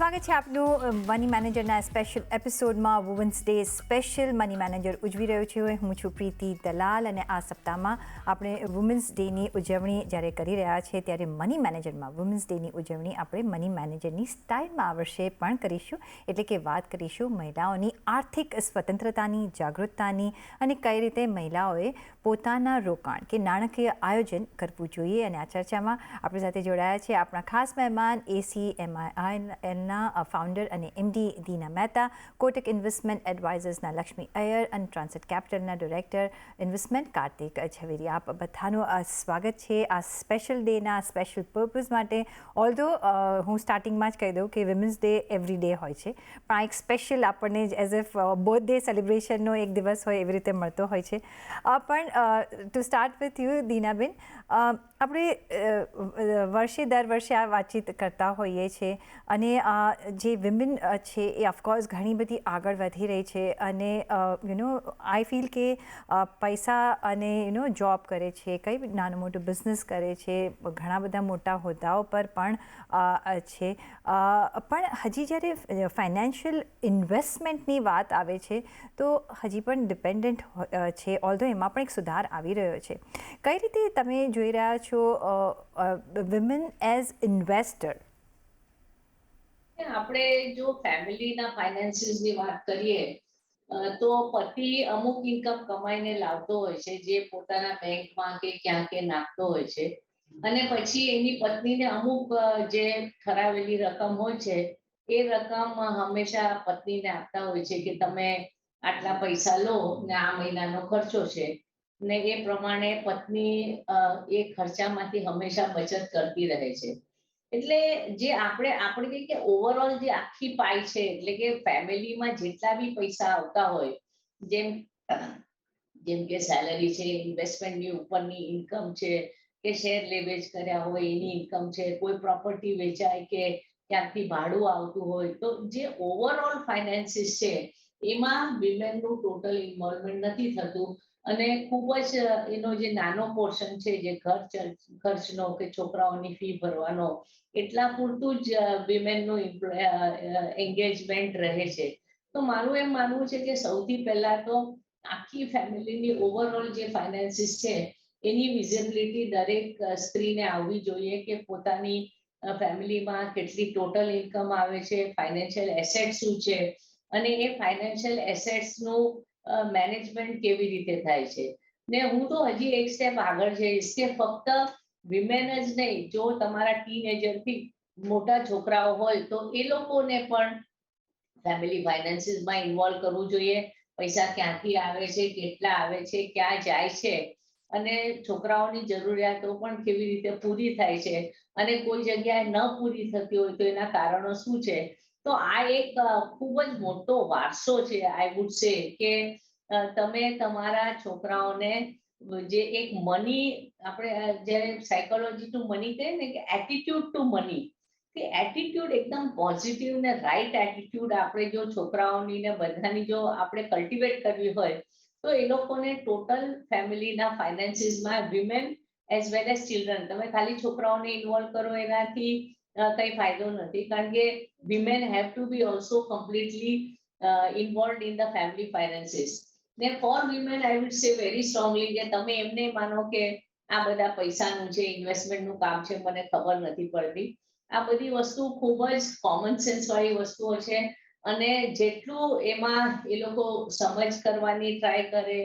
સ્વાગત છે આપનું મની મેનેજરના સ્પેશિયલ એપિસોડમાં. Women's day special money manager ઉજવી રહ્યો છે. હું છું પ્રીતિ દલાલ અને આ સપ્તાહમાં આપણે વુમન્સ ડેની ઉજવણી જ્યારે કરી રહ્યા છીએ ત્યારે મની મેનેજરમાં વુમન્સ ડેની ઉજવણી આપણે મની મેનેજરની સ્ટાઇલમાં આ વર્ષે પણ કરીશું. એટલે કે વાત કરીશું મહિલાઓની આર્થિક સ્વતંત્રતાની, જાગૃતતાની અને કઈ રીતે મહિલાઓએ પોતાના રોકાણ કે નાણાકીય આયોજન કરવું જોઈએ. અને આ ચર્ચામાં આપણી સાથે જોડાયા છે આપણા ખાસ મહેમાન ACMIILના ફાઉન્ડર અને MD દીના મહેતા, કોટક ઇન્વેસ્ટમેન્ટ એડવાઇઝર્સના લક્ષ્મી અય્યર અને ટ્રાન્સેટ કેપિટલના ડિરેક્ટર ઇન્વેસ્ટમેન્ટ કાર્તિક ઝવેરી. આપ બધાનું સ્વાગત છે આ સ્પેશિયલ ડેના સ્પેશિયલ પર્પઝ માટે. ઓલ્ધો હું સ્ટાર્ટિંગમાં જ કહી દઉં કે વિમેન્સ ડે એવરી ડે હોય છે, પણ આ એક સ્પેશિયલ આપણને એઝ એફ બર્થડે સેલિબ્રેશનનો એક દિવસ હોય એવી રીતે મળતો હોય છે. પણ to start with you Dinaben, આપણે દર વર્ષે આ વાતચીત કરતા હોઈએ છીએ અને જે વિમેન છે એ ઓફકોર્સ ઘણી બધી આગળ વધી રહી છે અને આઈ ફીલ કે પૈસા અને જોબ કરે છે, કંઈ નાનું મોટું બિઝનેસ કરે છે, ઘણા બધા મોટા હોદ્દાઓ પર પણ છે. પણ હજી જ્યારે ફાઇનાન્શિયલ ઇન્વેસ્ટમેન્ટની વાત આવે છે તો હજી પણ ડિપેન્ડન્ટ છે, ઓલ્ધો એમાં પણ એક સુધાર આવી રહ્યો છે. કઈ રીતે તમે જોઈ રહ્યા છો વિમેન એઝ ઇન્વેસ્ટર? આપણે જો ફેમિલીના ફાઇનાન્સીસની વાત કરીએ તો પતિ અમુક ઇન્કમ કમાઈને લાવતો હોય છે જે પોતાના બેંકમાં કે ક્યાં કે નાખતો હોય છે, અને પછી એની પત્નીને અમુક જે ઠરાવેલી રકમ હોય છે એ રકમ હંમેશા પત્નીને આપતા હોય છે કે તમે આટલા પૈસા લો ને આ મહિનાનો ખર્ચો છે, ને એ પ્રમાણે પત્ની એ ખર્ચામાંથી હંમેશા બચત કરતી રહે છે. એટલે જે આપણે કહીએ કે ઓવરઓલ જે આખી પાઈ છે, એટલે કે ફેમિલીમાં જેટલા બી પૈસા આવતા હોય, જેમ કે સેલરી છે, ઇન્વેસ્ટમેન્ટની ઉપરની ઇન્કમ છે, કે શેર લેવેચ કર્યા હોય એની ઇન્કમ છે, કોઈ પ્રોપર્ટી વેચાય કે ક્યાંકથી ભાડું આવતું હોય, તો જે ઓવરઓલ ફાઇનાન્સીસ છે એમાં વિમેનનું ટોટલ ઇન્વોલ્વમેન્ટ નથી થતું અને ખૂબ જ એનો જે નાનો પોર્શન છે જે ખર્ચનો કે છોકરાઓની ફી ભરવાનો એટલા પૂરતું જ વિમેનનું એન્ગેજમેન્ટ રહે છે. તો મારું એમ માનવું છે કે સૌથી પહેલા તો આખી ફેમિલીની ઓવરઓલ જે ફાઇનાન્સીસ છે એની વિઝિબિલિટી દરેક સ્ત્રીને આવવી જોઈએ કે પોતાની ફેમિલીમાં કેટલી ટોટલ ઇન્કમ આવે છે, ફાઇનાન્શિયલ એસેટ શું છે અને એ ફાઇનાન્શિયલ એસેટ્સનું મેનેજમેન્ટ કેવી રીતે થાય છે. ને હું તો હજી એક સ્ટેપ આગળ જઈશ કે ફક્ત વિમેન જ નહીં, જો તમારા ટીનેજરથી મોટા છોકરાઓ હોય તો એ લોકોને પણ ફેમિલી ફાઇનાન્સીસમાં ઇન્વોલ્વ કરવું જોઈએ. પૈસા ક્યાંથી આવે છે, કેટલા આવે છે, ક્યાં જાય છે અને છોકરાઓની જરૂરિયાતો પણ કેવી રીતે પૂરી થાય છે અને કોઈ જગ્યાએ ન પૂરી થતી હોય તો એના કારણો શું છે. તો આ એક ખૂબ જ મોટો વારસો છે આઈ વુડ સે કે તમે તમારા છોકરાઓને જે એક મની, આપણે જ્યારે સાયકોલોજી ટુ મની કહીએ ને કે એટીટ્યુડ ટુ મની, કે એટીટ્યુડ એકદમ પોઝિટિવ ને રાઈટ એટીટ્યુડ આપણે જો છોકરાઓની ને બધાની જો આપણે કલ્ટિવેટ કરવી હોય તો એ લોકોને ટોટલ ફેમિલીના ફાઇનાન્સીસમાં women as well as children, તમે ખાલી છોકરાઓને ઇન્વોલ્વ કરો એનાથી કંઈ ફાયદો નથી, કારણ કે women have to be also completely involve in the family finances. ને for women I would say very strongly કે તમે એમને માનો કે આ બધા પૈસાનું છે, ઇન્વેસ્ટમેન્ટનું કામ છે, મને ખબર નથી પડતી. આ બધી વસ્તુ ખૂબ જ કોમન સેન્સ વાળી વસ્તુઓ છે અને જેટલું એમાં એ લોકો સમજ કરવાની ટ્રાય કરે,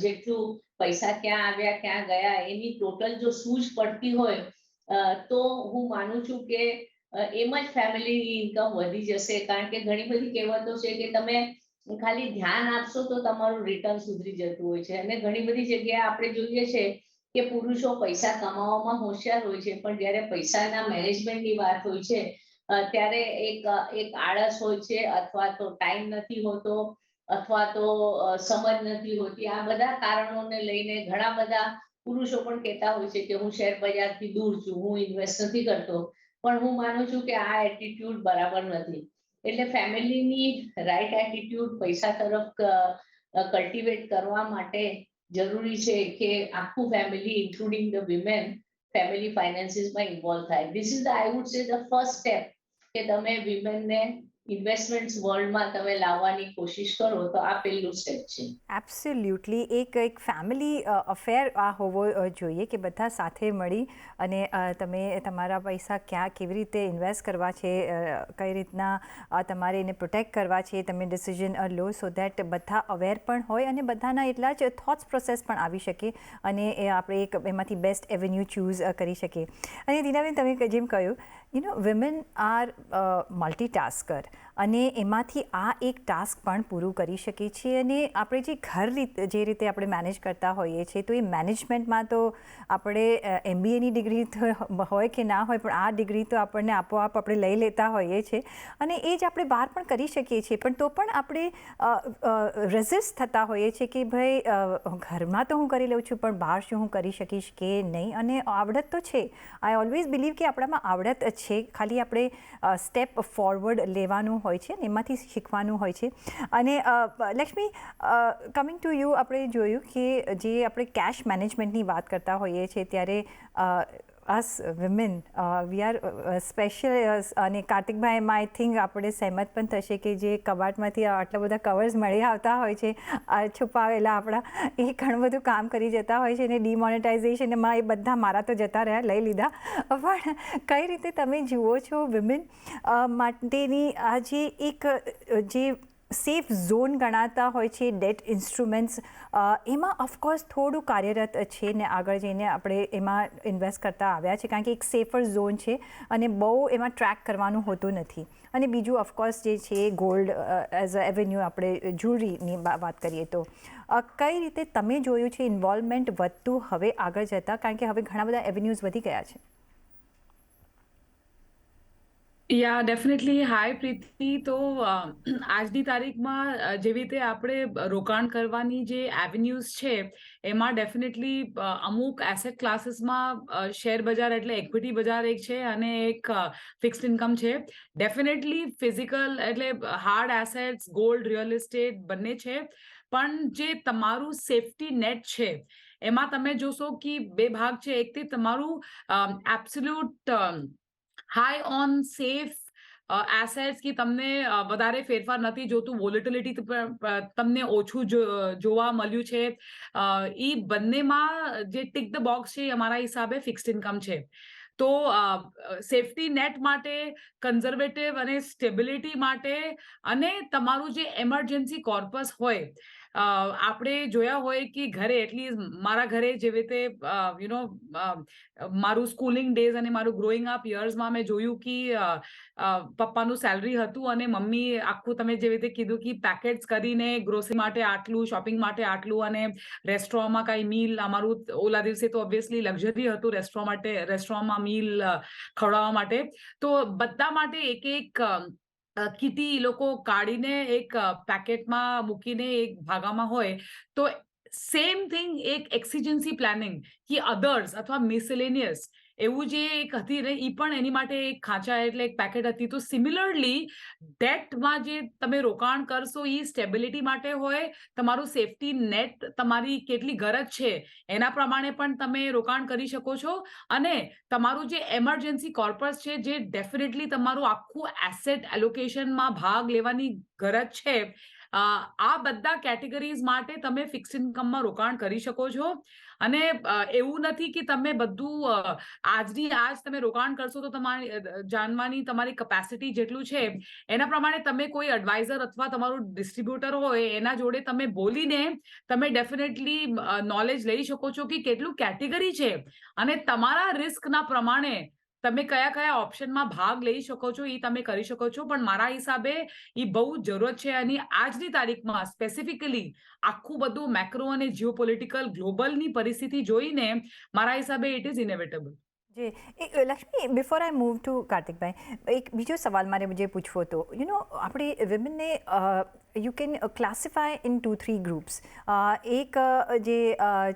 જેટલું પૈસા ક્યાં આવ્યા ક્યાં ગયા એની ટોટલ જો સૂઝ પડતી હોય તો હું માનું છું કે એમ જ ફેમિલીની ઇન્કમ વધી જશે. કારણ કે ઘણી બધી કહેવતો છે કે તમે ખાલી ધ્યાન આપશો તો તમારું રિટર્ન સુધરી જતું હોય છે, અને ઘણી બધી જગ્યાએ આપણે જોઈએ છે કે પુરુષો પૈસા કમાવામાં હોશિયાર હોય છે પણ જ્યારે પૈસાના મેનેજમેન્ટની વાત હોય છે ત્યારે એક આળસ હોય છે, અથવા તો ટાઈમ નથી હોતો, અથવા તો સમજ નથી હોતી. આ બધા કારણોને લઈને ઘણા બધા પુરુષો પણ કહેતા હોય છે કે હું શેર બજારથી દૂર છું, હું ઇન્વેસ્ટ નથી કરતો, પણ હું માનું છું કે આ એટીટ્યુડ બરાબર નથી. એટલે ફેમિલીની રાઈટ એટીટ્યુડ પૈસા તરફ કલ્ટિવેટ કરવા માટે જરૂરી છે કે આખું family including the women family ફાઇનાન્સીસમાં ઇન્વોલ્વ થાય. This is the I would say the first step કે તમે વિમેનને ઇન્વેસ્ટમેન્ટ્સ વર્લ્ડમાં તમે લાવવાની કોશિશ કરો તો આ પહેલું સ્ટેપ છે. એબ્સોલ્યુટલી એક ફેમિલી અફેર આ હોવો જોઈએ કે બધા સાથે મળી અને તમે તમારા પૈસા ક્યાં કેવી રીતે ઇન્વેસ્ટ કરવા છે, કઈ રીતના તમારે એને પ્રોટેક્ટ કરવા છે, તમે ડિસિઝન લો સો દેટ બધા અવેર પણ હોય અને બધાના એટલા જ થોટ્સ પ્રોસેસ પણ આવી શકે અને એ આપણે એક એમાંથી બેસ્ટ એવન્યુ ચૂઝ કરી શકીએ. અને દીનાબેન, તમે જેમ કહ્યું વિમેન આર મલ્ટીટાસ્કર અને એમાંથી આ એક ટાસ્ક પણ પૂરું કરી શકીએ છીએ. અને આપણે જે ઘર જે રીતે આપણે મેનેજ કરતા હોઈએ છીએ તો એ મેનેજમેન્ટમાં તો આપણે MBAની ડિગ્રી હોય કે ના હોય પણ આ ડિગ્રી તો આપણને આપોઆપ આપણે લઈ લેતા હોઈએ છીએ અને એ જ આપણે બહાર પણ કરી શકીએ છીએ. પણ તો પણ આપણે રેઝિસ્ટ થતા હોઈએ છીએ કે ભાઈ ઘરમાં તો હું કરી લઉં છું પણ બહાર શું હું કરી શકીશ કે નહીં. અને આવડત તો છે, આઈ ઓલવેઝ બિલીવ કે આપણામાં આવડત છે, ખાલી આપણે સ્ટેપ ફોરવર્ડ લેવાનું હોય છે ને એમાંથી શીખવાનું હોય છે. અને લક્ષ્મી, કમિંગ ટુ યુ, આપણે જોયું કે જે આપણે કેશ મેનેજમેન્ટની વાત કરતા હોઈએ છીએ ત્યારે અસ વિમેન વી આર સ્પેશિયલ. અને કાર્તિકભાઈમાં આઈ થિંક આપણે સહેમત પણ થશે કે જે કબાટમાંથી આટલા બધા કવર્સ મળી આવતા હોય છે છુપાવેલા આપણા, એ ઘણું બધું કામ કરી જતા હોય છે. અને ડિમોનેટાઇઝેશનમાં એ બધા મારા તો જતા રહ્યા, લઈ લીધા. પણ કઈ રીતે તમે જુઓ છો વિમેન માટેની આ જે એક જે સેફ ઝોન ગણાતા હોય છે ડેટ ઇન્સ્ટ્રુમેન્ટ્સ, એમાં ઓફકોર્સ થોડું કાર્યરત છે ને આગળ જઈને આપણે એમાં ઇન્વેસ્ટ કરતા આવ્યા છે કારણ કે એક સેફર ઝોન છે અને બહુ એમાં ટ્રેક કરવાનું હોતું નથી. અને બીજું ઓફકોર્સ જે છે ગોલ્ડ એઝ અ એવન્યુ, આપણે જ્વેલરીની વાત કરીએ તો કઈ રીતે તમે જોયું છે ઇન્વોલ્વમેન્ટ વધતું હવે આગળ જતાં, કારણ કે હવે ઘણા બધા એવન્યુઝ વધી ગયા છે? યા ડેફિનેટલી. હાય પ્રીતિ. તો આજની તારીખમાં જેવી રીતે આપણે રોકાણ કરવાની જે એવેન્યુઝ છે એમાં ડેફિનેટલી અમુક એસેટ ક્લાસીસમાં શેર બજાર એટલે ઇક્વિટી બજાર એક છે અને એક ફિક્સ્ડ ઇન્કમ છે. ડેફિનેટલી ફિઝિકલ એટલે hard assets, gold, real estate બંને છે. પણ જે તમારું સેફટી નેટ છે એમાં તમે જોશો કે બે ભાગ છે. એક તે તમારું absolute high on safe assets કે તમને વધારે ફેરફાર નથી જોતું, વોલેટિલિટી તમને ઓછું જોવા મળ્યું છે. એ બંનેમાં જે ટિક ધ બોક્સ છે એ અમારા હિસાબે ફિક્સ્ડ ઇન્કમ છે. તો સેફટી નેટ માટે, કન્ઝર્વેટિવ અને સ્ટેબિલિટી માટે અને તમારું જે એમરજન્સી કોર્પસ હોય, આપણે જોયા હોય કે ઘરે એટલી મારા ઘરે જેવી રીતે મારું સ્કૂલિંગ ડેઝ અને મારું ગ્રોઈંગ અપ યર્સમાં મેં જોયું કે પપ્પાનું સેલરી હતું અને મમ્મી આખું તમે જેવી રીતે કીધું કે પેકેટ્સ કરીને ગ્રોસરી માટે આટલું, શોપિંગ માટે આટલું અને રેસ્ટોરન્ટમાં કઈ મીલ, અમારું ઓલા દિવસે તો ઓબ્વિયસલી લક્ઝરી હતું રેસ્ટોરન્ટમાં મીલ ખવડાવવા માટે. તો બધા માટે એક એક કીટી લોકો કાઢીને એક પેકેટમાં મૂકીને એક ભાગામાં હોય. તો સેમ થિંગ એક એક્સિજન્સી પ્લાનિંગ કે અધર્સ અથવા મિસેલેનિયસ એવું જે એક હતી ને એ પણ એની માટે એક ખાંચા એટલે એક પેકેટ હતી. તો સિમિલરલી ડેટમાં જે તમે રોકાણ કરશો એ સ્ટેબિલિટી માટે હોય, તમારું સેફટી નેટ તમારી કેટલી ગરજ છે એના પ્રમાણે પણ તમે રોકાણ કરી શકો છો. અને તમારું જે એમરજન્સી કોર્પસ છે જે ડેફિનેટલી તમારું આખું એસેટ એલોકેશનમાં ભાગ લેવાની ગરજ છે, આ બધા કેટેગરીઝ માટે તમે ફિક્સ્ડ ઇન્કમમાં રોકાણ કરી શકો છો. અને એવું નથી કે તમે બધું આજની આજ તમે રોકાણ કરશો તો તમારી જાણવાની તમારી કેપેસિટી જેટલું છે એના પ્રમાણે તમે કોઈ એડવાઇઝર અથવા તમારું ડિસ્ટ્રીબ્યુટર હોય એના જોડે તમે બોલીને તમે ડેફિનેટલી નોલેજ લઈ શકો છો કે કેટલું કેટેગરી છે અને તમારા રિસ્કના પ્રમાણે તમે કયા કયા ઓપ્શનમાં ભાગ લઈ શકો છો એ તમે કરી શકો છો. પણ મારા હિસાબે એ બહુ જરૂરત છે. અને આજની તારીખમાં સ્પેસિફિકલી આખું બધું મેક્રો અને જીઓપોલિટિકલ ગ્લોબલની પરિસ્થિતિ જોઈને મારા હિસાબે ઇટ ઇઝ ઇનેવિટેબલ. જી. Lakshmi, before I move to કાર્તિકભાઈ, એક બીજો સવાલ મારે જે પૂછવો હતો. આપણે વિમેનને you can classify in 2-3 groups. એક જે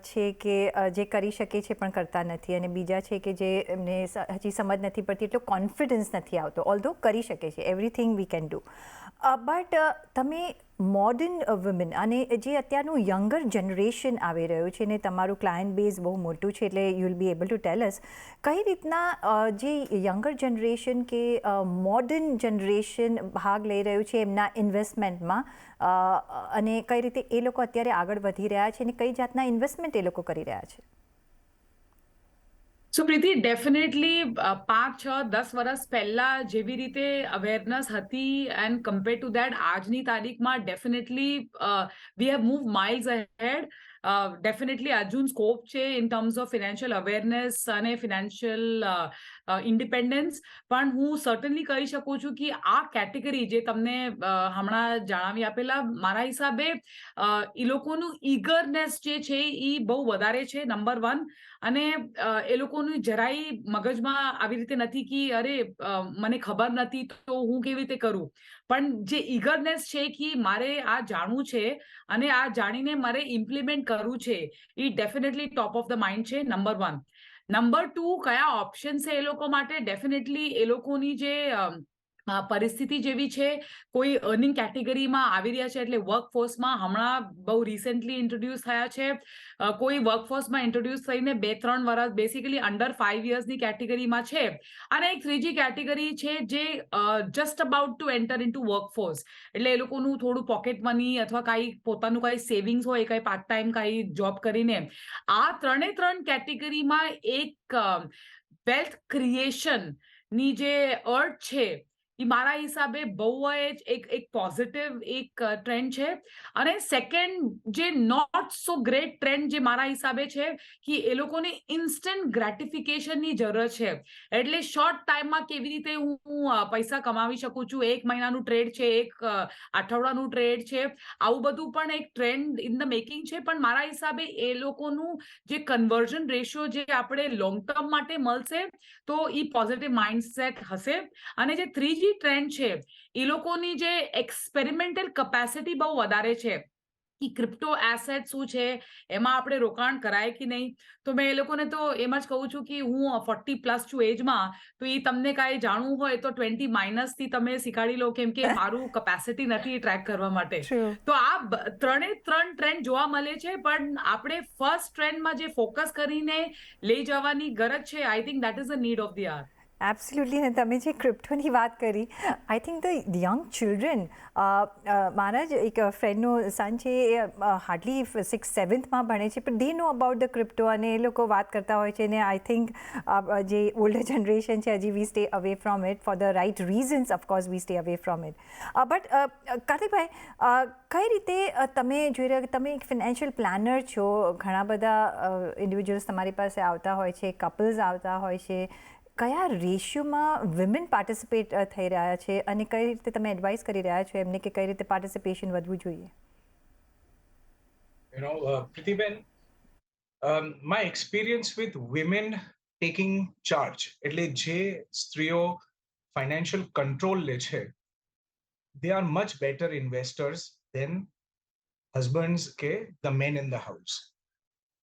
છે કે જે કરી શકે છે પણ કરતા નથી, અને બીજા છે કે જે એમને હજી સમજ નથી પડતી, એટલો કોન્ફિડન્સ નથી આવતો, ઓલ્ધો કરી શકે છે, everything we can do. But તમે મોડર્ન વુમેન અને જે અત્યારનું યંગર જનરેશન આવી રહ્યું છે ને તમારું ક્લાયન્ટ બેઝ બહુ મોટું છે એટલે you will be able to tell us કઈ રીતના જે યંગર જનરેશન કે મોડર્ન જનરેશન ભાગ લઈ રહ્યું છે એમના ઇન્વેસ્ટમેન્ટમાં અને કઈ રીતે એ લોકો અત્યારે આગળ વધી રહ્યા છે અને કઈ જાતના ઇન્વેસ્ટમેન્ટ એ લોકો કરી રહ્યા છે? સો પ્રીતિ, ડેફિનેટલી 5, 6, 10 વર્ષ પહેલા જેવી રીતે અવેરનેસ હતી એન્ડ કમ્પેર ટુ દેટ આજની તારીખમાં definitely we have move miles ahead. Definitely હજુ સ્કોપ છે in terms of financial awareness અને ફિનાન્શિયલ ઇન્ડિપેન્ડન્સ. પણ હું સર્ટનલી કહી શકું છું કે આ કેટેગરી જે તમને હમણાં જણાવી આપેલા, મારા હિસાબે એ લોકોનું ઈગરનેસ જે છે એ બહુ વધારે છે, નંબર 1. અને એ લોકોનું જરાય મગજમાં આવી રીતે નથી કે અરે મને ખબર નથી તો હું કેવી રીતે કરું. પણ જે ઈગરનેસ છે કે મારે આ જાણવું છે અને આ જાણીને મારે ઇમ્પ્લિમેન્ટ કરવું છે, એ definitely top of the mind છે, નંબર 1. નંબર 2, કયા ઓપ્શન છે એ લોકો માટે? ડેફિનેટલી એ લોકોની જે પરિસ્થિતિ જેવી છે, કોઈ અર્નિંગ કેટેગરીમાં આવી રહ્યા છે એટલે વર્કફોર્સમાં હમણાં બહુ રિસેન્ટલી ઇન્ટ્રોડ્યુસ થયા છે, કોઈ વર્કફોર્સમાં ઇન્ટ્રોડ્યુસ થઈને 2-3 વર્ષ બેસિકલી અંડર 5 યર્સની કેટેગરીમાં છે, અને એક ત્રીજી કેટેગરી છે જે just about two enter into workforce, એટલે એ લોકોનું થોડું પોકેટ મની અથવા કાંઈ પોતાનું કાંઈ સેવિંગ્સ હોય, કાંઈ પાર્ટ ટાઈમ કાંઈ જોબ કરીને. આ 3 કેટેગરીમાં એક વેલ્થ ક્રિએશન ની જે અર્થ છે એ મારા હિસાબે બહુ જ એક પોઝિટિવ એક ટ્રેન્ડ છે. અને સેકન્ડ જે નોટ સો ગ્રેટ ટ્રેન્ડ જે મારા હિસાબે છે કે એ લોકોને ઇન્સ્ટન્ટ ગ્રેટિફિકેશનની જરૂર છે, એટલે શોર્ટ ટાઈમમાં કેવી રીતે હું પૈસા કમાવી શકું છું. 1 મહિનાનું ટ્રેડ છે, 1 અઠવાડિયાનું ટ્રેડ છે, આવું બધું પણ એક ટ્રેન્ડ ઇન ધ મેકિંગ છે. પણ મારા હિસાબે એ લોકોનું જે કન્વર્ઝન રેશિયો જે આપણે લોંગ ટર્મ માટે મળશે તો એ પોઝિટિવ માઇન્ડસેટ હશે. અને જે ત્રીજી ટ્રેન્ડ છે એ લોકોની જે એક્સપેરિમેન્ટલ કેપેસિટી બહુ વધારે છે કે ક્રિપ્ટો એસેટ શું છે, એમાં આપણે રોકાણ કરાય કે નહીં. તો મેં એ લોકોને તો એમ જ કહું છું કે હું 40+ છું એજમાં, તો એ તમને કાંઈ જાણવું હોય તો 20 માઇનસથી તમે શીખાડી લો, કેમ કે મારું કેપેસિટી નથી ટ્રેક કરવા માટે. તો આ 3 ટ્રેન્ડ જોવા મળે છે, પણ આપણે ફર્સ્ટ ટ્રેન્ડમાં જે ફોકસ કરીને લઈ જવાની ગરજ છે, I think that is the need of the hour. Absolutely. અને તમે જે ક્રિપ્ટોની વાત કરી, I think the young children, મારા જ એક ફ્રેન્ડનો સન છે, એ હાર્ડલી 6-7થમાં ભણે છે, પણ they know about the crypto અને એ લોકો વાત કરતા હોય છે. ને આઈ થિંક જે ઓલ્ડર જનરેશન છે હજી we stay away from it for the right reasons. Of course we stay away from it. But કાર્તિકભાઈ, કઈ રીતે તમે જોઈ રહ્યા, તમે એક ફિનાન્શિયલ પ્લાનર છો, ઘણા બધા ઇન્ડિવિજ્યુઅલ્સ તમારી પાસે આવતા હોય છે, કપલ્સ આવતા હોય છે, કયા રેશિયોમાં વિમેન પાર્ટિસિપેટ થઈ રહ્યા છે અને કઈ રીતે તમે એડવાઇસ કરી રહ્યા છો એમને કે કઈ રીતે પાર્ટિસિપેશન વધવું જોઈએ? Prithiben, my experience with women taking charge, એટલે જે સ્ત્રીઓ ફાઇનાન્શિયલ કંટ્રોલ લે છે, they are much better investors than husbands કે the men in the house.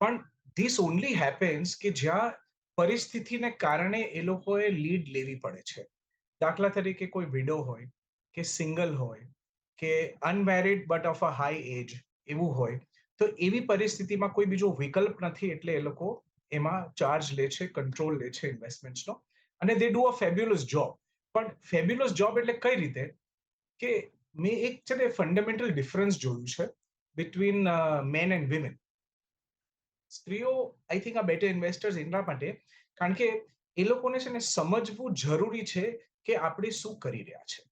પણ this only happens કે જ્યાં પરિસ્થિતિને કારણે એ લોકોએ લીડ લેવી પડે છે. દાખલા તરીકે કોઈ વિડો હોય કે સિંગલ હોય કે unmarried but of a high age એવું હોય, તો એવી પરિસ્થિતિમાં કોઈ બીજો વિકલ્પ નથી એટલે એ લોકો એમાં ચાર્જ લે છે, કંટ્રોલ લે છે ઇન્વેસ્ટમેન્ટ્સનો, અને they do a fabulous job. પણ ફેબ્યુલસ જોબ એટલે કઈ રીતે કે મેં એક છે ને ફંડામેન્ટલ ડિફરન્સ જોયું છે બિટવીન મેન એન્ડ વિમેન. સ્ત્રીઓ આઈ થિંક આ બેટર ઇન્વેસ્ટર્સ એટલા માટે કારણ કે એ લોકોને છે ને સમજવું જરૂરી છે કે આપણે શું કરી રહ્યા છે,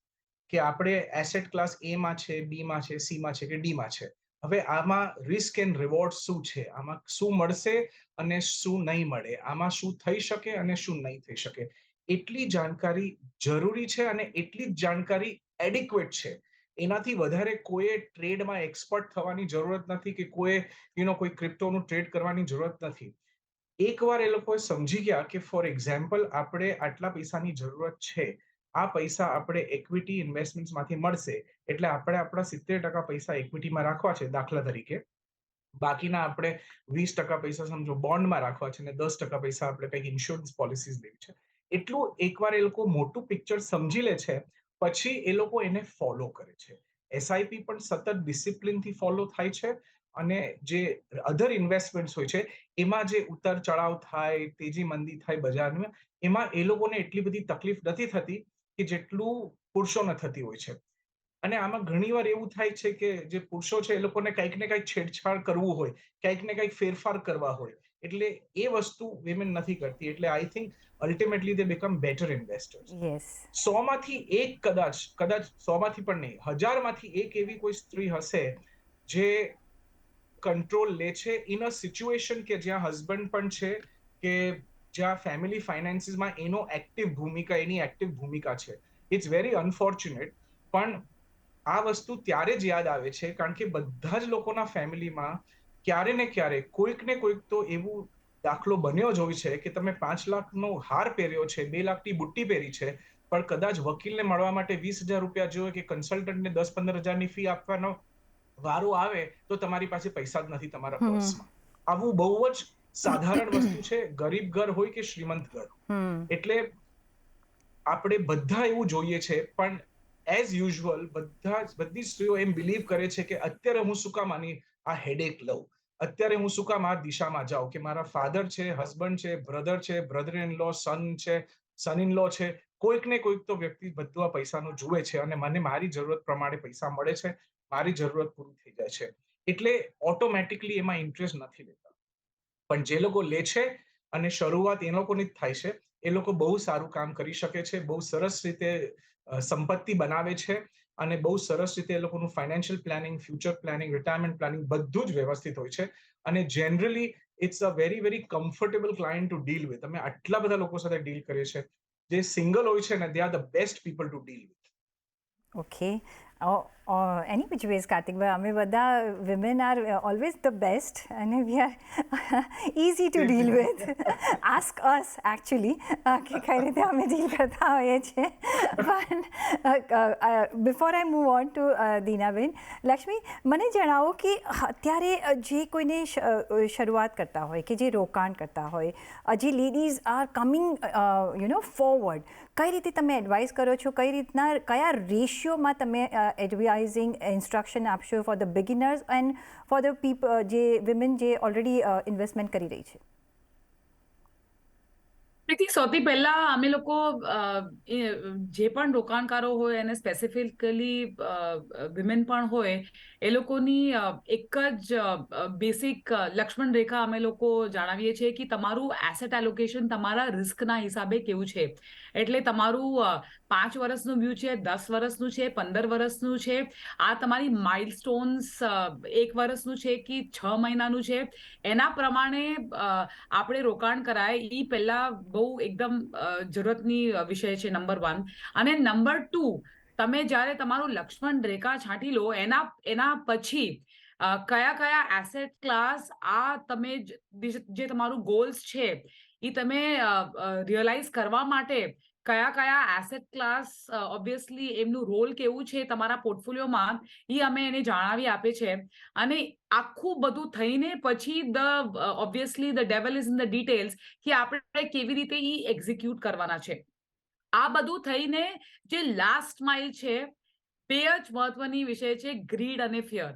કે આપણે એસેટ ક્લાસ એ માં છે, બી માં છે, સી માં છે કે ડી માં છે. હવે આમાં રિસ્ક એન્ડ રિવોર્ડ શું છે, આમાં શું મળશે અને શું નહીં મળે, આમાં શું થઈ શકે અને શું નહીં થઈ શકે, એટલી જાણકારી જરૂરી છે અને એટલી જ જાણકારી એડિક્વેટ છે. એનાથી વધારે કોઈ ટ્રેડમાં એક્સપર્ટ થવાની જરૂરત નથી કે કોઈ ક્રિપ્ટોનું ટ્રેડ કરવાની જરૂરત નથી. એકવાર એ લોકોએ સમજી ગયા કે ફોર એક્ઝામ્પલ આપણે આટલા પૈસાની જરૂરત છે, આ પૈસા આપણે ઇક્વિટી ઇન્વેસ્ટમેન્ટ્સમાંથી મળશે, એટલે આપણે આપણા 70% પૈસા ઇક્વિટીમાં રાખવા છે દાખલા તરીકે, બાકીના આપણે 20% પૈસા સમજો બોન્ડમાં રાખવા છે અને 10% પૈસા આપણે કંઈક ઇન્સ્યોરન્સ પોલિસીઝ લેવી છે. એટલું એકવાર એ લોકો મોટું પિક્ચર સમજી લે છે, પછી એ લોકો એને ફોલો કરે છે. એસઆઈપી પણ સતત ડિસિપ્લિનથી ફોલો થાય છે, અને જે અધર ઇન્વેસ્ટમેન્ટ્સ હોય છે એમાં જે ઉતાર ચઢાવ થાય, તેજી મંદી થાય બજારમાં, એમાં એ લોકોને એટલી બધી તકલીફ નથી થતી કે જેટલું પુરુષોને થતી હોય છે. અને આમાં ઘણીવાર એવું થાય છે કે જે પુરુષો છે એ લોકોને કંઈક ને કંઈક છેડછાડ કરવું હોય, કંઈક ને કંઈક ફેરફાર કરવા હોય, એટલે એ વસ્તુ વિમેન નથી કરતી. એટલે I think ultimately they become better investors. Yes. 100 માંથી એક, કદાચ 100 માંથી પણ નહીં, 1000 માંથી એક એવી કોઈ સ્ત્રી હશે જે કંટ્રોલ લે છે ઇન અ સિચ્યુએશન કે જ્યાં હસબન્ડ પણ છે, કે જ્યાં ફેમિલી ફાઇનાન્સીસમાં એની એક્ટિવ ભૂમિકા છે. ઇટ્સ વેરી અનફોર્ચ્યુનેટ, પણ આ વસ્તુ ત્યારે જ યાદ આવે છે કારણ કે બધા જ લોકોના ફેમિલીમાં ક્યારે ને ક્યારે કોઈક ને કોઈક તો એવું દાખલો બન્યો જ હોય છે કે તમે 5 લાખનો હાર પહેર્યો છે, 2 લાખની બુટ્ટી પહેરી છે, પણ કદાચ વકીલને મળવા માટે 20,000 રૂપિયા જોઈએ કે કન્સલ્ટન્ટને 10-15 હજારની ફી આપવાનો વારો આવે તો તમારી પાસે પૈસા જ નથી તમારા પર્સમાં. આવું બહુ જ સાધારણ વસ્તુ છે, ગરીબ ઘર હોય કે શ્રીમંત ઘર. એટલે આપણે બધા એવું જોઈએ છે, પણ એઝ યુઝ્યુઅલ બધી સ્ત્રીઓ એમ બિલીવ કરે છે કે અત્યારે હું શું કામ આની આ હેડેક લઉં, અત્યારે હું શું કામ આ દિશામાં જાઉં, કે મારા ફાધર છે, હસબન્ડ છે, brother in law, son in law છે, કોઈક ને કોઈક તો વ્યક્તિ બધું આ પૈસાનું જુએ છે, અને મને મારી જરૂરત પ્રમાણે પૈસા મળે છે, મારી જરૂરત પૂરી થઈ જાય છે, એટલે ઓટોમેટિકલી એમાં ઇન્ટરેસ્ટ નથી લેતા. પણ જે લોકો લે છે અને શરૂઆત એ લોકોની જ થાય છે, એ લોકો બહુ સારું કામ કરી શકે છે, બહુ સરસ રીતે સંપત્તિ બનાવે છે, અને બહુ સરસ રીતે એ લોકોનું financial planning, future planning, retirement planning બધું જ વ્યવસ્થિત હોય છે. અને generally it's a very very comfortable client to deal with. અમે આટલા બધા લોકો સાથે ડીલ કરીએ છીએ જે સિંગલ હોય છે ને, they are the best people to deal with. Okay. Any which ways કાર્તિકભાઈ, અમે બધા women are always the best અને we are easy to deal with. Ask us actually કે કઈ રીતે અમે ડીલ કરતા હોઈએ છીએ. પણ before I move on to દીનાબેન, લક્ષ્મી, મને જણાવો કે અત્યારે જે કોઈને શરૂઆત કરતા હોય, કે જે રોકાણ કરતા હોય, જે લેડીઝ આર કમિંગ ફોરવર્ડ, કઈ રીતે તમે એડવાઇસ કરો છો, કઈ રીતના, કયા રેશિયોમાં તમે એડવાઇઝિંગ ઇન્સ્ટ્રક્શન આપશો for the beginners and for the people, જે વિમેન જે ઓલરેડી ઇન્વેસ્ટમેન્ટ કરી રહી છે? પ્રીતિ, સૌથી પહેલા અમે લોકો જે પણ રોકાણકારો હોય અને સ્પેસિફિકલી વિમેન પણ હોય, એ લોકોની એક જ બેસિક લક્ષ્મણ રેખા અમે લોકો જણાવીએ છીએ કે તમારું એસેટ એલોકેશન તમારા રિસ્કના હિસાબે કેવું છે. એટલે તમારું 5 વર્ષનું વ્યૂ છે, 10 વર્ષનું છે, 15 વર્ષનું છે, આ તમારી માઇલસ્ટોન્સ 1 વર્ષનું છે કે 6 મહિનાનું છે, એના પ્રમાણે આપણે રોકાણ કરાય. એ પહેલા બહુ એકદમ જરૂરતની વિષય છે, નંબર 1. અને નંબર 2, તમે જ્યારે તમારું લક્ષ્મણ રેખા છાંટી લો, એના પછી કયા કયા એસેટ ક્લાસ તમે જે તમારું ગોલ્સ છે એ તમે રિયલાઇઝ કરવા માટે કયા એસેટ ક્લાસ ઓબ્વિયસલી એમનું રોલ કેવું છે તમારા પોર્ટફોલિયોમાં, એ અમે એને જણાવી આપે છે. અને આખું બધું થઈને પછી obviously the devil is in the details, કે આપણે કેવી રીતે એ એક્ઝિક્યુટ કરવાના છે. આ બધું થઈને જે લાસ્ટ માઇલ છે, બે જ મહત્વની વિષય છે, ગ્રીડ અને ફિયર.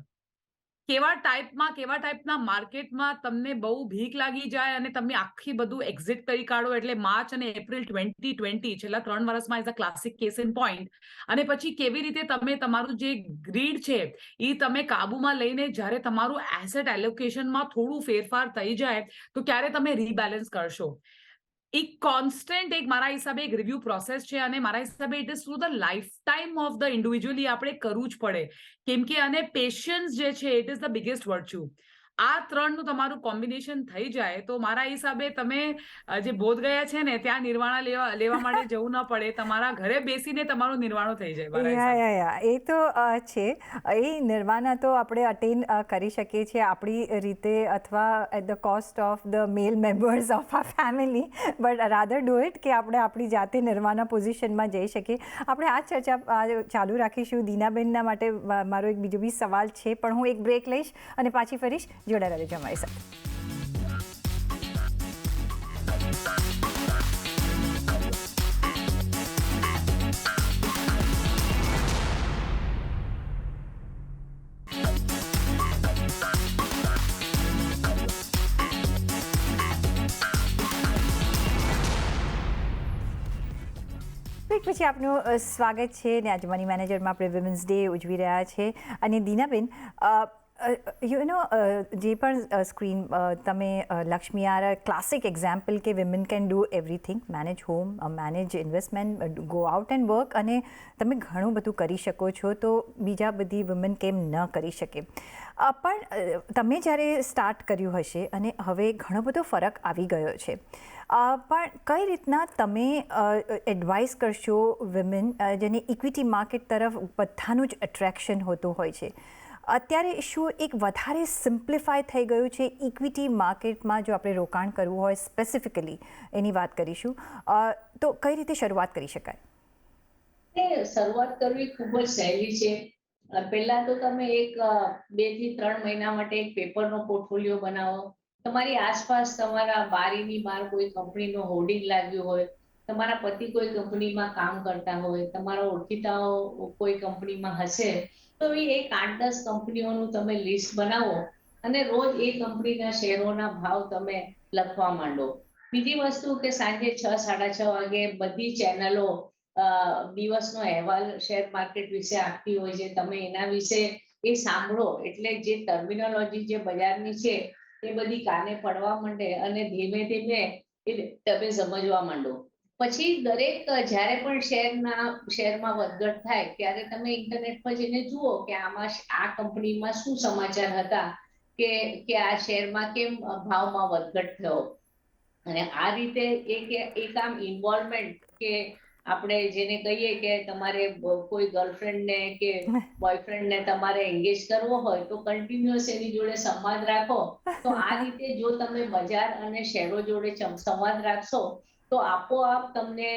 કેવા ટાઈપના માર્કેટમાં તમને બહુ ભીખ લાગી જાય અને તમે આખી બધું એક્ઝિટ કરી કાઢો, એટલે માર્ચ અને એપ્રિલ 2020 છેલ્લા 3 વર્ષમાં is a classic case in point. અને પછી કેવી રીતે તમે તમારું જે ગ્રીડ છે એ તમે કાબુમાં લઈને જ્યારે તમારું એસેટ એલોકેશનમાં થોડું ફેરફાર થઈ જાય તો ક્યારે તમે રીબેલેન્સ કરશો. એક કોન્સ્ટન્ટ મારા હિસાબે એક રિવ્યુ પ્રોસેસ છે, અને મારા હિસાબે it is through the life time of the individually આપણે કરવું જ પડે. કેમ કે અને પેશન્સ જે છે it is the biggest virtue. આ 3નું તમારું કોમ્બિનેશન થઈ જાય તો મારા હિસાબે તમે જે બોધ ગયા છે ને ત્યાં નિર્વાણા લેવા માટે જવું ન પડે, તમારા ઘરે બેસીને તમારું નિર્વાણો થઈ જાય. એ તો છે. એ નિર્વાણા તો આપણે અટેન કરી શકીએ છીએ આપણી રીતે, અથવા at the cost of the male members of our family, but rather do it કે આપણે આપણી જાતે નિર્વાણા પોઝિશનમાં જઈ શકીએ. આપણે આ ચર્ચા ચાલુ રાખીશું. દીનાબેનના માટે મારો એક બીજો બી સવાલ છે, પણ હું એક બ્રેક લઈશ અને પાછી ફરીશ. જોડાયેલા રહેજો અમારી સાથે. પછી આપનું સ્વાગત છે ને આજે મની મેનેજરમાં આપણે વિમેન્સ ડે ઉજવી રહ્યા છે અને દીનાબેન જે પણ સ્ક્રીન તમે લક્ષ્મી આર ક્લાસિક એક્ઝામ્પલ કે women can do everything, manage home, manage investment, go out and work, અને તમે ઘણું બધું કરી શકો છો, તો બીજા બધી વુમેન કેમ ન કરી શકે. પણ તમે જ્યારે સ્ટાર્ટ કર્યું હશે અને હવે ઘણો બધો ફરક આવી ગયો છે, પણ કઈ રીતના તમે એડવાઇસ કરશો વિમેન જેને ઇક્વિટી માર્કેટ તરફ બધાનું જ એટ્રેક્શન હોતું હોય છે? અત્યારે શું એક વધારે સિમ્પ્લિફાય થઈ ગયું છે ઇક્વિટી માર્કેટમાં? જો આપણે રોકાણ કરવું હોય સ્પેસિફિકલી એની વાત કરીશું, તો કઈ રીતે શરૂઆત કરી શકાય? શરૂઆત કરવી ખૂબ જ સહેલી છે. પહેલા તો તમે 2 થી 3 મહિના માટે એક પેપરનો પોર્ટફોલિયો બનાવો. તમારી આસપાસ તમારા બારીની બહાર કોઈ કંપનીનો હોર્ડિંગ લાગ્યું હોય, તમારા પતિ કોઈ કંપનીમાં કામ કરતા હોય, તમારા ઓળખીતાઓ કોઈ કંપનીમાં હશે, તો એ 8-10 કંપનીઓનું તમે લિસ્ટ બનાવો અને રોજ એ કંપનીના શેરોના ભાવ તમે લખવા માંડો. બીજી વસ્તુ કે સાંજે 6-6:30 વાગે બધી ચેનલો દિવસનો અહેવાલ શેર માર્કેટ વિશે આપતી હોય છે, તમે એના વિશે એ સાંભળો, એટલે જે ટર્મિનોલોજી જે બજારની છે એ બધી કાને પડવા માંડે અને ધીમે ધીમે એ તમે સમજવા માંડો. પછી દરેક જ્યારે પણ શેરમાં વધઘટ થાય ત્યારે તમે ઇન્ટરનેટ પર જઈને જુઓ કે આમાં આ કંપનીમાં શું સમાચાર હતા કે આ શેરમાં કેમ ભાવમાં વધઘટ થયો. અને આ રીતે એક આમ ઇન્વોલ્વમેન્ટ, કે આપણે જેને કહીએ કે તમારે કોઈ ગર્લફ્રેન્ડને કે બોયફ્રેન્ડને તમારે એન્ગેજ કરવો હોય તો કન્ટિન્યુઅસ એની જોડે સંવાદ રાખો. તો આ રીતે જો તમે બજાર અને શેરો જોડે સંવાદ રાખશો તો આપોઆપ તમને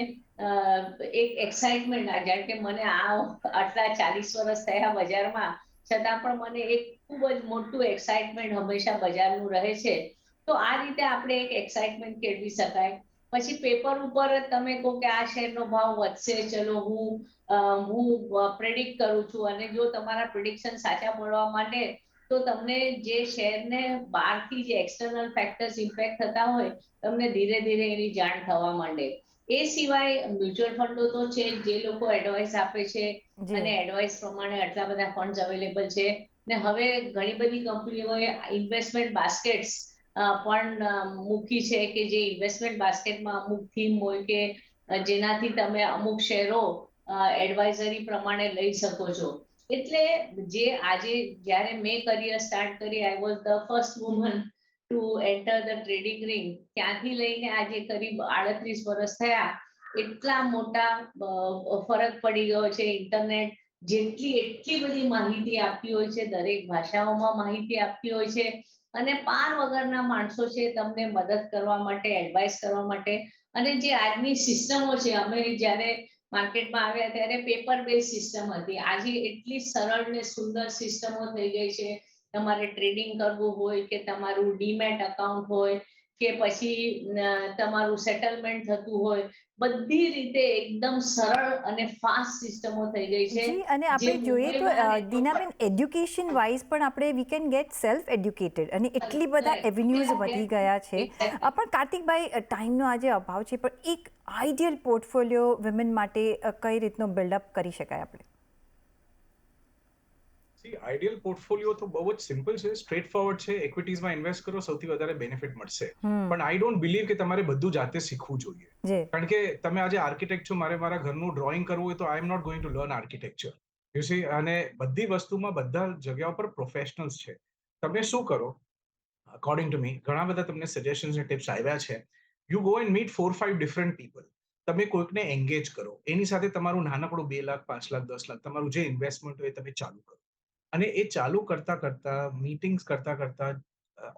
એક એક્સાઇટમેન્ટ, જેમ કે મને આટલા 40 વર્ષ થયા બજારમાં, છતાં પણ મને એક ખૂબ જ મોટું એક્સાઇટમેન્ટ હંમેશા બજારનું રહે છે. તો આ રીતે આપણે એક એક્સાઇટમેન્ટ કેળવી શકાય. પછી પેપર ઉપર તમે કહો કે આ શેરનો ભાવ વધશે, ચલો હું પ્રેડિક્ટ કરું છું, અને જો તમારા પ્રિડિક્શન સાચા પડવા માંડે તો તમને જે શેરને બહારથી જે એક્સટર્નલ ફેક્ટર્સ ઇમ્પેક્ટ થતા હોય તમને ધીરે ધીરે એની જાણ થવા માંડે. એ સિવાય મ્યુચ્યુઅલ ફંડો તો છે, જે લોકો એડવાઇસ આપે છે અને એડવાઇસ પ્રમાણે આટલા બધા ફંડ્સ અવેલેબલ છે. ને હવે ઘણી બધી કંપનીઓએ ઇન્વેસ્ટમેન્ટ બાસ્કેટ્સ પણ મૂકી છે, કે જે ઇન્વેસ્ટમેન્ટ બાસ્કેટમાં અમુક થીમ હોય કે જેનાથી તમે અમુક શેરો એડવાઇઝરી પ્રમાણે લઈ શકો છો. એટલે જે આજે જ્યારે મેં કરિયર સ્ટાર્ટ કરી, I was the first woman two enter the trading ring. ત્યાંથી લઈને આજે કરીબ 38 વર્ષ થયા. એટલા મોટા ફરક પડી ગયો છે. ઇન્ટરનેટ એટલી બધી માહિતી આપતી હોય છે, દરેક ભાષાઓમાં માહિતી આપતી હોય છે, અને પાર વગરના માણસો છે તમને મદદ કરવા માટે, એડવાઇસ કરવા માટે. અને જે આજની સિસ્ટમો છે, અમે જ્યારે માર્કેટમાં આવ્યા ત્યારે પેપર બેઝ સિસ્ટમ હતી, આજે એટલી સરળ ને સુંદર સિસ્ટમો થઈ ગઈ છે. તમારે ટ્રેડિંગ કરવું હોય કે તમારું ડીમેટ અકાઉન્ટ હોય કે પછી તમારું સેટલમેન્ટ થતું હોય, બધી રીતે એકદમ સરળ અને ફાસ્ટ સિસ્ટમો થઈ ગઈ છે. જી, અને આપણે જોઈએ તો દીનાબેન, એડ્યુકેશન વાઇઝ પણ આપણે we can get self educated, અને એટલી બધા એવન્યુઝ વધી ગયા છે. પણ કાર્તિકભાઈ, ટાઈમનો આજે અભાવ છે, પણ એક આઈડિયલ પોર્ટફોલિયો વિમેન માટે કઈ રીતનો બિલ્ડઅપ કરી શકાય આપણે? આઈડિયલ પોર્ટફોલિયો તો બહુ જ સિમ્પલ છે, સ્ટ્રેટ ફોરવર્ડ છે. ઇક્વિટીઝમાં ઇન્વેસ્ટ કરો, સૌથી વધારે બેનિફિટ મળશે. પણ આઈ ડોન્ટ બિલીવ કે તમારે બધું જાતે શીખવું જોઈએ. કારણ કે તમે આજે આર્કિટેક્ટ છો, મારા ઘરનું ડ્રોઈંગ કરવું હોય તો I am not going to learn architecture, you see. અને બધી વસ્તુમાં બધા જગ્યા પર પ્રોફેશનલ્સ છે. તમે શું કરો, અકોર્ડિંગ ટુ મી, ઘણા બધા તમને સજેશન્સ અને ટિપ્સ આવ્યા છે. You go and meet 4-5 different people. તમે કોઈકને એન્ગેજ કરો, એની સાથે તમારું નાનકડું 2 લાખ, 5 લાખ, 10 લાખ, તમારું જે ઇન્વેસ્ટમેન્ટ હોય તમે ચાલુ કરો. અને એ ચાલુ કરતા મીટિંગ્સ કરતા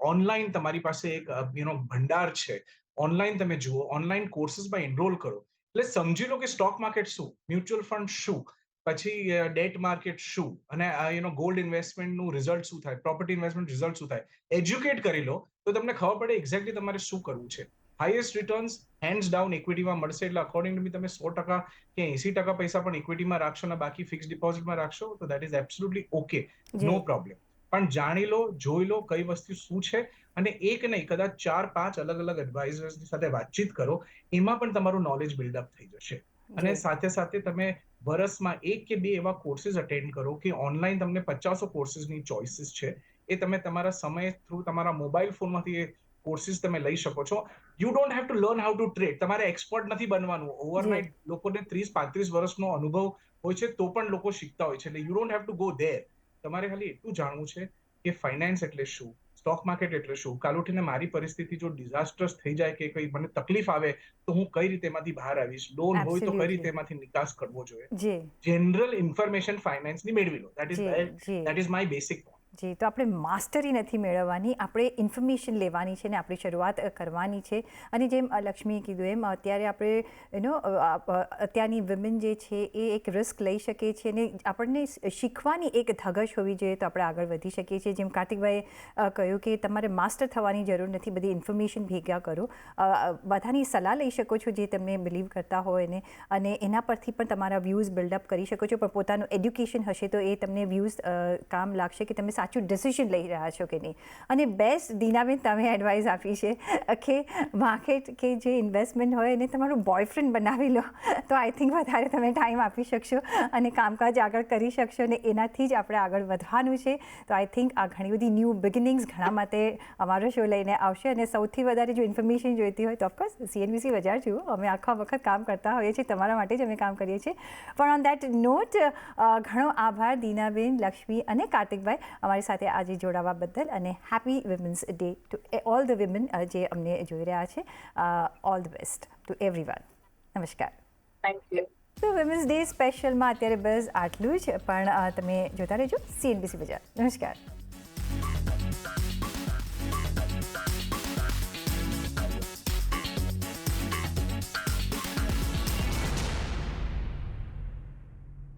ઓનલાઈન તમારી પાસે એક ભંડાર છે. ઓનલાઈન તમે જુઓ, ઓનલાઈન કોર્સીસમાં એનરોલ કરો, એટલે સમજી લો કે સ્ટોક માર્કેટ શું, મ્યુચ્યુઅલ ફંડ શું, પછી ડેટ માર્કેટ શું, અને ગોલ્ડ ઇન્વેસ્ટમેન્ટનું રિઝલ્ટ શું થાય, પ્રોપર્ટી ઇન્વેસ્ટમેન્ટ રિઝલ્ટ શું થાય. એજ્યુકેટ કરી લો તો તમને ખબર પડે એક્ઝેક્ટલી તમારે શું કરવું છે. હાઈએસ્ટ રિટર્ન્સ હેન્ડ્સ ડાઉન ઇક્વિટીમાં મળશે. એટલે અકોર્ડિંગ ટુ મી તમે 100% કે 80% પૈસા પણ ઇક્વિટીમાં રાખશો ને બાકી ફિક્સ ડિપોઝિટમાં રાખશો તો that is absolutely okay, no problem. પણ જાણી લો, જોઈ લો કઈ વસ્તુ શું છે, અને એક નહીં કદાચ 4-5 અલગ અલગ એડવાઇઝર્સની સાથે વાતચીત કરો, એમાં પણ તમારું નોલેજ બિલ્ડઅપ થઈ જશે. અને જી. સાથે સાથે તમે વર્ષમાં 1 કે 2 એવા કોર્सेज અટેન્ડ કરો કે ઓનલાઈન તમને 50 કોર્सेजની ચોઇસીસ છે. એ તમે તમારા સમય થ્રુ તમારા મોબાઈલ ફોનમાંથી એ કોર્सेज તમે લઈ શકો છો. You don't have to learn how to trade. તમારે એક્સપર્ટ નથી બનવાનું. ઓવરનાઇટ લોકોને 30-35 વર્ષનો અનુભવ હોય છે તો પણ લોકો શીખતા હોય છે. એટલે you don't have to go there. તમારે ખાલી એટલું જાણવું છે કે ફાઇનાન્સ એટલે શું, સ્ટોક માર્કેટ એટલે શું. કાલ ઉઠીને મારી પરિસ્થિતિ જો ડિઝાસ્ટર્સ થઈ જાય કે કઈ મને તકલીફ આવે તો હું કઈ રીતે એમાંથી બહાર આવીશ, લોન હોય તો કઈ રીતે Absolutely. એમાંથી નિકાસ કરવો જોઈએ. જી જનરલ ઇન્ફોર્મેશન ફાઇનાન્સની મેળવી લો. જી. That is my basic point. જી, તો આપણે માસ્ટરી નથી મેળવવાની, આપણે ઇન્ફોર્મેશન લેવાની છે ને આપણી શરૂઆત કરવાની છે. અને જેમ લક્ષ્મીએ કીધું એમ અત્યારે આપણે અત્યારની વિમેન જે છે એ એક રિસ્ક લઈ શકે છે અને આપણને શીખવાની એક ધગશ હોવી જોઈએ તો આપણે આગળ વધી શકીએ છીએ. જેમ કાર્તિકભાઈએ કહ્યું કે તમારે માસ્ટર થવાની જરૂર નથી, બધી ઇન્ફોર્મેશન ભેગા કરો, બધાની સલાહ લઈ શકો છો જે તમને બિલીવ કરતા હોય ને, અને એના પરથી પણ તમારા વ્યૂઝ બિલ્ડઅપ કરી શકો છો. પણ પોતાનું એડ્યુકેશન હશે તો એ તમને વ્યૂઝ કામ લાગશે કે તમે સાચું ડિસિઝન લઈ રહ્યા છો કે નહીં. અને બેસ્ટ દીનાબેન તમે એડવાઇસ આપી છે કે માર્કેટ કે જે ઇન્વેસ્ટમેન્ટ હોય એને તમારું બોયફ્રેન્ડ બનાવી લો તો આઈ થિંક વધારે તમે ટાઈમ આપી શકશો અને કામકાજ આગળ કરી શકશો અને એનાથી જ આપણે આગળ વધવાનું છે. તો આઈ થિંક આ ઘણી બધી ન્યૂ બિગિનિંગ્સ ઘણા માટે અમારો શો લઈને આવશે. અને સૌથી વધારે જો ઇન્ફોર્મેશન જોઈતી હોય તો ઓફકોર્સ CNBC બજાર જુઓ. અમે આખા વખત કામ કરતા હોઈએ છીએ, તમારા માટે જ અમે કામ કરીએ છીએ. પણ ઓન દેટ નોટ ઘણો આભાર દીનાબેન, લક્ષ્મી અને કાર્તિકભાઈ અમારી સાથે આજે જોડાવા બદલ. અને happy women's day to all the women જે અમને જોઈ રહ્યા છે. All the best to everyone. નમસ્કાર. Thank you. તો વિમેન્સ ડે સ્પેશિયલમાં અત્યારે બસ આટલું જ. પણ તમે જોતા રહેજો CNBC બજાર. નમસ્કાર.